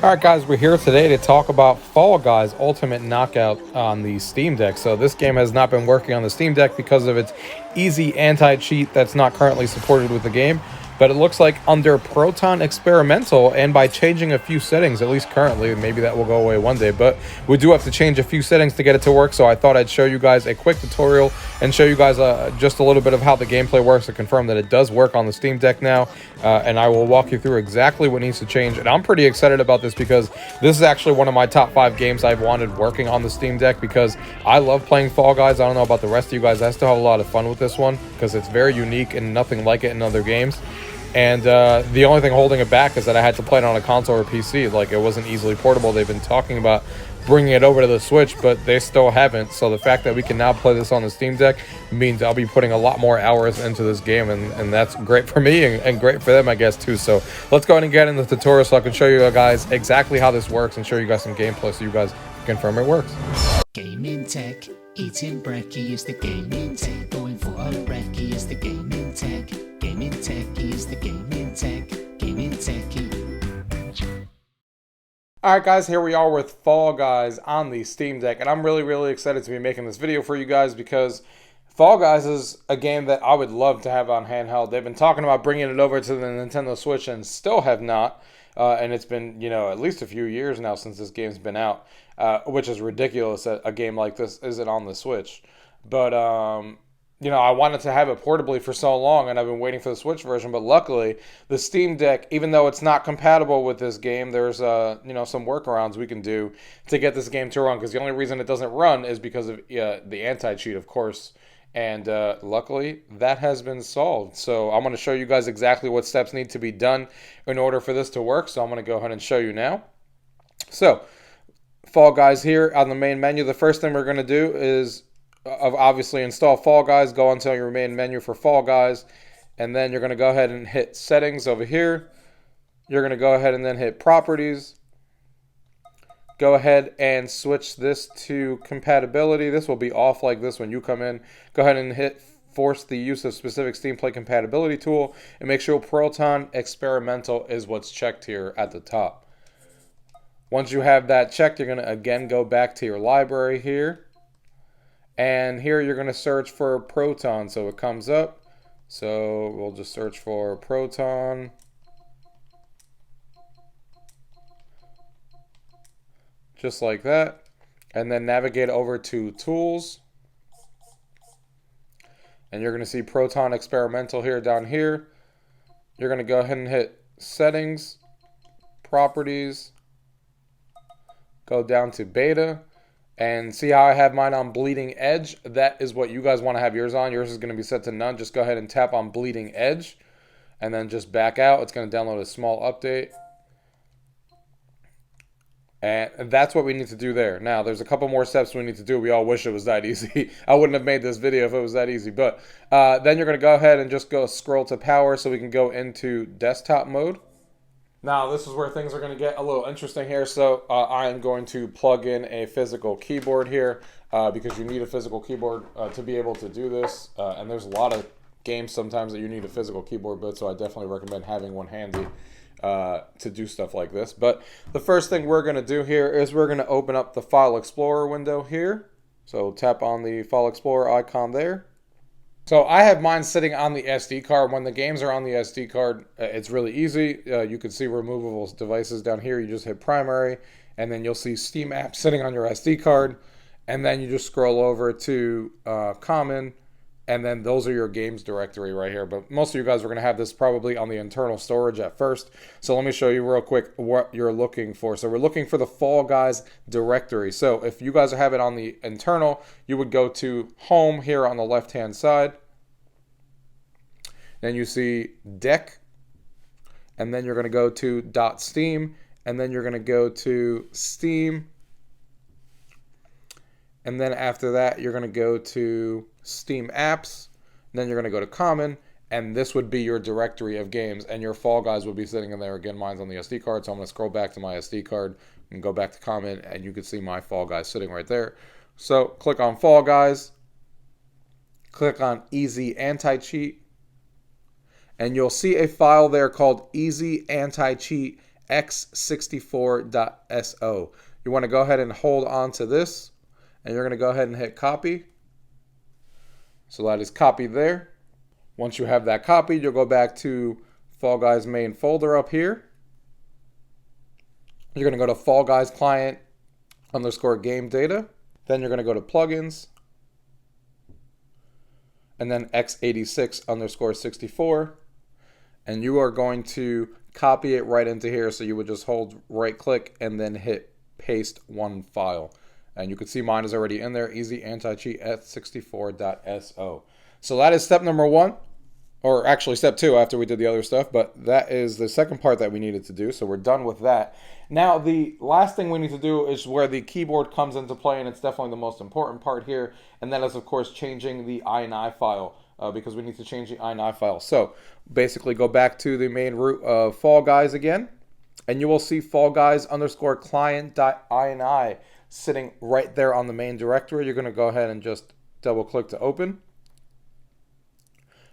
Alright guys, we're here today to talk about Fall Guys Ultimate Knockout on the Steam Deck. So this game has not been working on the Steam Deck because of its easy anti-cheat that's not currently supported with the game. But it looks like under Proton Experimental, and by changing a few settings, at least currently, maybe that will go away one day, but we do have to change a few settings to get it to work. So I thought I'd show you guys a quick tutorial and show you guys just a little bit of how the gameplay works to confirm that it does work on the Steam Deck now. And I will walk you through exactly what needs to change. And I'm pretty excited about this because this is actually one of my top 5 games I've wanted working on the Steam Deck, because I love playing Fall Guys. I don't know about the rest of you guys. I still have a lot of fun with this one because it's very unique and nothing like it in other games. And the only thing holding it back is that I had to play it on a console or PC. Like, it wasn't easily portable. They've been talking about bringing it over to the Switch, but they still haven't. So the fact that we can now play this on the Steam Deck means I'll be putting a lot more hours into this game, and that's great for me and great for them, I guess, too. So let's go ahead and get in the tutorial so I can show you guys exactly how this works and show you guys some gameplay so you guys confirm it works. Gaming tech, eating brekkie is the gaming tech. Going for a brekkie is the gaming tech. Gaming tech is the gaming tech. Gaming techie. Alright guys, here we are with Fall Guys on the Steam Deck, and I'm really excited to be making this video for you guys because Fall Guys is a game that I would love to have on handheld. They've been talking about bringing it over to the Nintendo Switch and still have not. And it's been, at least a few years now since this game's been out, which is ridiculous that a game like this isn't on the Switch. But, I wanted to have it portably for so long, and I've been waiting for the Switch version. But luckily, the Steam Deck, even though it's not compatible with this game, there's, some workarounds we can do to get this game to run. Because the only reason it doesn't run is because of the anti-cheat, of course. And luckily, that has been solved. So I'm going to show you guys exactly what steps need to be done in order for this to work. So I'm going to go ahead and show you now. So, Fall Guys here on the main menu. The first thing we're going to do is obviously install Fall Guys. Go onto your main menu for Fall Guys. And then you're going to go ahead and hit Settings over here. You're going to go ahead and then hit Properties. Go ahead and switch this to compatibility. This will be off like this when you come in. Go ahead and hit force the use of specific Steam Play compatibility tool, and make sure Proton Experimental is what's checked here at the top. Once you have that checked, you're going to again go back to your library here. And here you're going to search for Proton. So it comes up. So we'll just search for Proton. Just like that, and then navigate over to Tools, and you're going to see Proton Experimental here down here. You're going to go ahead and hit Settings, Properties, go down to Beta, and see how I have mine on Bleeding Edge. That is what you guys want to have yours on. Yours is going to be set to none. Just go ahead and tap on Bleeding Edge, and then just back out. It's going to download a small update. And that's what we need to do there. Now, there's a couple more steps we need to do. We all wish it was that easy. I wouldn't have made this video if it was that easy. But then you're going to go ahead and just go scroll to power so we can go into desktop mode. Now, this is where things are going to get a little interesting here. So I am going to plug in a physical keyboard here because you need a physical keyboard to be able to do this. And there's a lot of games sometimes that you need a physical keyboard, but so I definitely recommend having one handy to do stuff like this. But the first thing we're going to do here is we're going to open up the File Explorer window here. So tap on the File Explorer icon there. So I have mine sitting on the SD card. When the games are on the SD card, it's really easy. You can see removable devices down here. You just hit Primary, and then you'll see Steam apps sitting on your SD card. And then you just scroll over to Common, and then those are your games directory right here. But most of you guys are going to have this probably on the internal storage at first. So let me show you real quick what you're looking for. So we're looking for the Fall Guys directory. So if you guys have it on the internal, you would go to Home here on the left-hand side. Then you see Deck. And then you're going to go to .steam. And then you're going to go to Steam. And then after that, you're going to go to Steam Apps. Then you're going to go to Common. And this would be your directory of games. And your Fall Guys would be sitting in there. Again, mine's on the SD card. So I'm going to scroll back to my SD card and go back to Common. And you can see my Fall Guys sitting right there. So click on Fall Guys. Click on Easy Anti-Cheat. And you'll see a file there called Easy Anti-Cheat x64.so. You want to go ahead and hold on to this, and you're going to go ahead and hit copy. So that is copied there. Once you have that copied, you'll go back to Fall Guys main folder up here. You're going to go to Fall Guys client _ game data. Then you're going to go to plugins, and then x86 _ 64. And you are going to copy it right into here. So you would just hold right click and then hit paste one file. And you can see mine is already in there, easy anti-cheat x64.so. So that is step number 1, or actually step 2 after we did the other stuff, but that is the second part that we needed to do. So we're done with that. Now the last thing we need to do is where the keyboard comes into play, and it's definitely the most important part here, and that is of course changing the ini file. Because we need to change the ini file. So basically go back to the main root of Fall Guys again, and you will see Fall Guys _ client.ini sitting right there on the main directory. You're going to go ahead and just double click to open.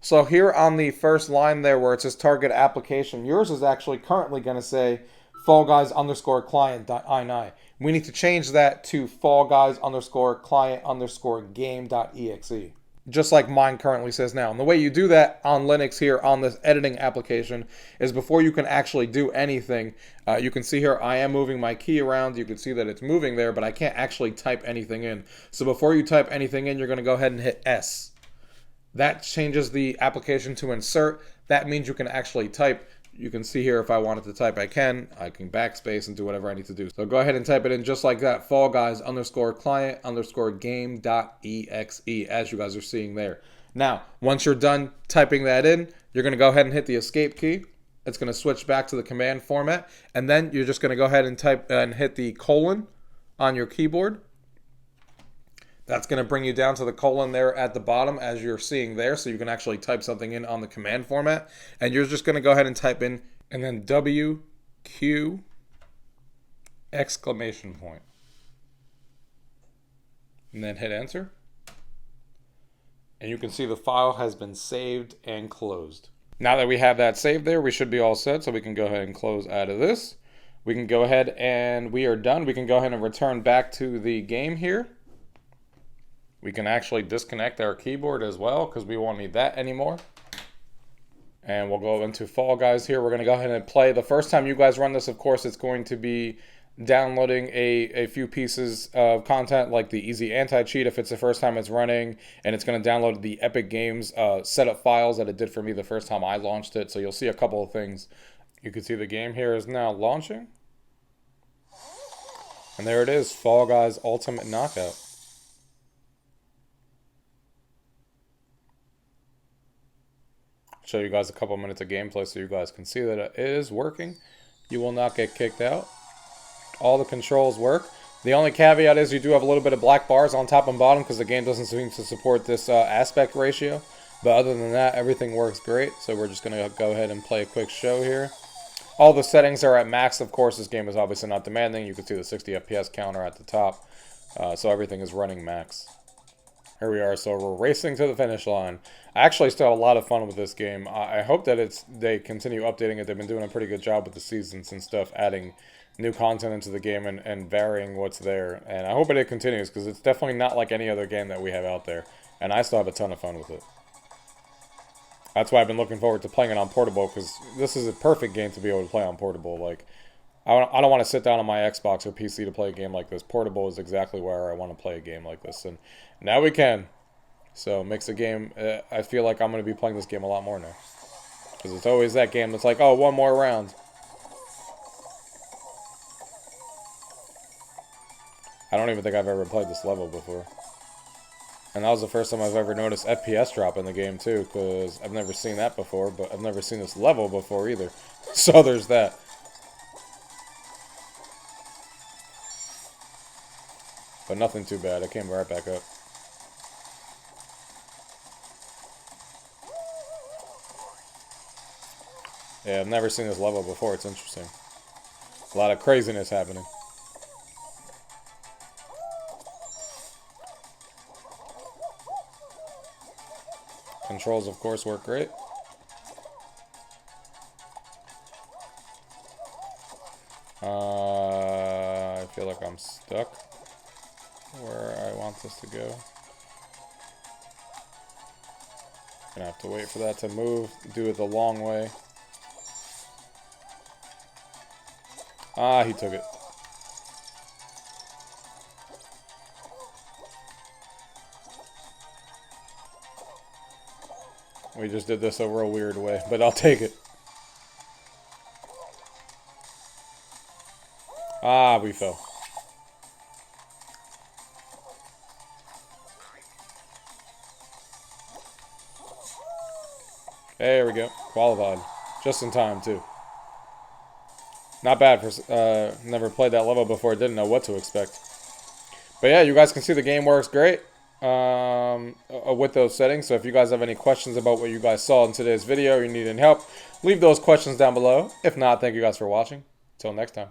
So here on the first line there where it says target application, yours is actually currently going to say Fall Guys _ client.ini. We need to change that to Fall Guys _ client _ game.exe. Just like mine currently says now. And the way you do that on Linux here on this editing application is before you can actually do anything, you can see here I am moving my key around. You can see that it's moving there, but I can't actually type anything in. So before you type anything in, you're going to go ahead and hit S. That changes the application to insert. That means you can actually type. You can see here if I wanted to type, I can backspace and do whatever I need to do. So go ahead and type it in just like that, Fall Guys _ client _ game.exe, as you guys are seeing there. Now, once you're done typing that in, you're going to go ahead and hit the escape key. It's going to switch back to the command format, and then you're just going to go ahead and type and hit the colon on your keyboard. That's going to bring you down to the colon there at the bottom as you're seeing there, so you can actually type something in on the command format. And you're just going to go ahead and type in, and then WQ exclamation point. And then hit enter. And you can see the file has been saved and closed. Now that we have that saved there, we should be all set, so we can go ahead and close out of this. We can go ahead and we are done. We can go ahead and return back to the game here. We can actually disconnect our keyboard as well because we won't need that anymore. And we'll go into Fall Guys here. We're going to go ahead and play. The first time you guys run this, of course, it's going to be downloading a few pieces of content like the easy anti-cheat if it's the first time it's running. And it's going to download the Epic Games setup files that it did for me the first time I launched it. So you'll see a couple of things. You can see the game here is now launching. And there it is, Fall Guys Ultimate Knockout. Show you guys a couple minutes of gameplay so you guys can see that it is working. You will not get kicked out. All the controls work. The only caveat is you do have a little bit of black bars on top and bottom because the game doesn't seem to support this aspect ratio. But other than that, everything works great. So we're just going to go ahead and play a quick show here. All the settings are at max. Of course, this game is obviously not demanding. You can see the 60 FPS counter at the top. So everything is running max. Here we are, so we're racing to the finish line. I actually still have a lot of fun with this game. I hope that they continue updating it. They've been doing a pretty good job with the seasons and stuff, adding new content into the game and varying what's there. And I hope it continues, because it's definitely not like any other game that we have out there. And I still have a ton of fun with it. That's why I've been looking forward to playing it on portable, because this is a perfect game to be able to play on portable. Like, I don't want to sit down on my Xbox or PC to play a game like this. Portable is exactly where I want to play a game like this. And now we can. So it makes the game, I feel like I'm going to be playing this game a lot more now. Because it's always that game that's like, oh, one more round. I don't even think I've ever played this level before. And that was the first time I've ever noticed FPS drop in the game too. Because I've never seen that before. But I've never seen this level before either. So there's that. But nothing too bad. I came right back up. Yeah, I've never seen this level before. It's interesting. A lot of craziness happening. Controls, of course, work great. feel like I'm stuck where I want this to go. Gonna have to wait for that to move, do it the long way. Ah, he took it. We just did this a real weird way, but I'll take it. Ah, we fell. There we go. Qualified. Just in time, too. Not bad for... never played that level before. Didn't know what to expect. But yeah, you guys can see the game works great with those settings. So if you guys have any questions about what you guys saw in today's video or you need any help, leave those questions down below. If not, thank you guys for watching. Until next time.